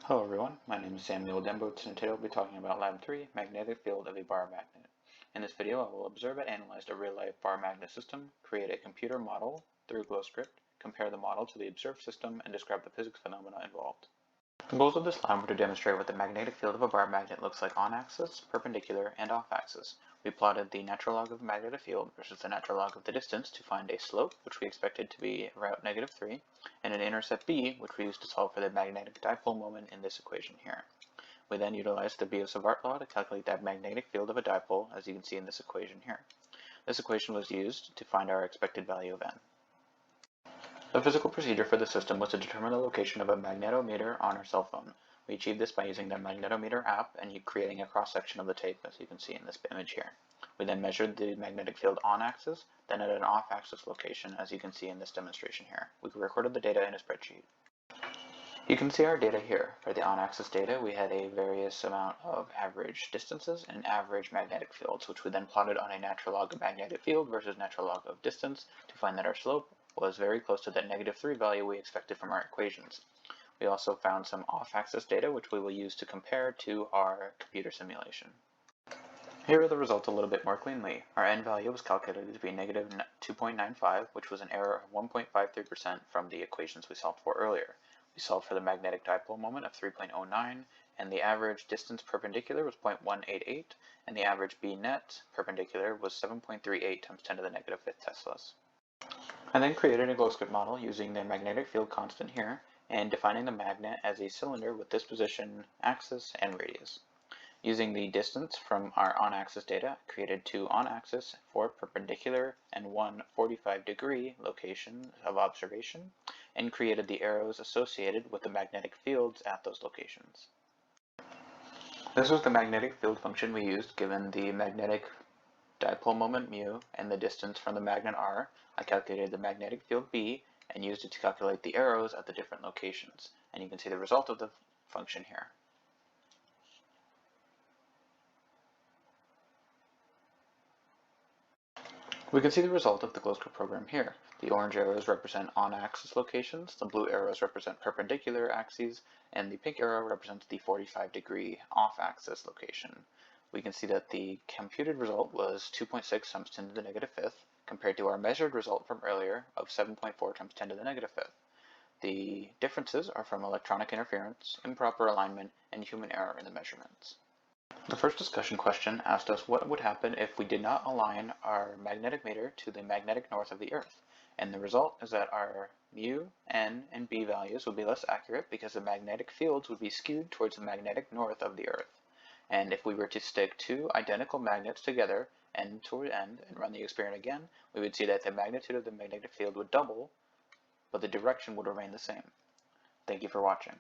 Hello everyone, my name is Samuel Demboots and today we'll be talking about Lab 3, Magnetic Field of a Bar Magnet. In this video I will observe and analyze a real-life bar magnet system, create a computer model through GlowScript, compare the model to the observed system, and describe the physics phenomena involved. The goals of this lab were to demonstrate what the magnetic field of a bar magnet looks like on-axis, perpendicular, and off-axis. We plotted the natural log of the magnetic field versus the natural log of the distance to find a slope, which we expected to be about -3, and an intercept b, which we used to solve for the magnetic dipole moment in this equation here. We then utilized the Biot-Savart law to calculate that magnetic field of a dipole, as you can see in this equation here. This equation was used to find our expected value of n. The physical procedure for the system was to determine the location of a magnetometer on our cell phone. We achieved this by using the magnetometer app and creating a cross-section of the tape, as you can see in this image here. We then measured the magnetic field on-axis, then at an off-axis location, as you can see in this demonstration here. We recorded the data in a spreadsheet. You can see our data here. For the on-axis data, we had a various amount of average distances and average magnetic fields, which we then plotted on a natural log of magnetic field versus natural log of distance to find that our slope was very close to that -3 value we expected from our equations. We also found some off-axis data which we will use to compare to our computer simulation. Here are the results a little bit more cleanly. Our n value was calculated to be -2.95, which was an error of 1.53% from the equations we solved for earlier. We solved for the magnetic dipole moment of 3.09, and the average distance perpendicular was 0.188, and the average b net perpendicular was 7.38 times 10 to the -5 teslas. I then created a GlowScript model using the magnetic field constant here and defining the magnet as a cylinder with this position, axis, and radius. Using the distance from our on-axis data, I created two on-axis, 4 perpendicular, and 1 45-degree location of observation, and created the arrows associated with the magnetic fields at those locations. This was the magnetic field function we used given the magnetic dipole moment mu and the distance from the magnet r. I calculated the magnetic field B and used it to calculate the arrows at the different locations. And you can see the result of the function here. We can see the result of the GlowScript program here. The orange arrows represent on-axis locations, the blue arrows represent perpendicular axes, and the pink arrow represents the 45-degree off-axis location. We can see that the computed result was 2.6 times 10 to the -5th, compared to our measured result from earlier of 7.4 times 10 to the -5th. The differences are from electronic interference, improper alignment, and human error in the measurements. The first discussion question asked us what would happen if we did not align our magnetic meter to the magnetic north of the Earth, and the result is that our mu, n, and b values would be less accurate because the magnetic fields would be skewed towards the magnetic north of the Earth. And if we were to stick two identical magnets together, end toward end, and run the experiment again, we would see that the magnitude of the magnetic field would double, but the direction would remain the same. Thank you for watching.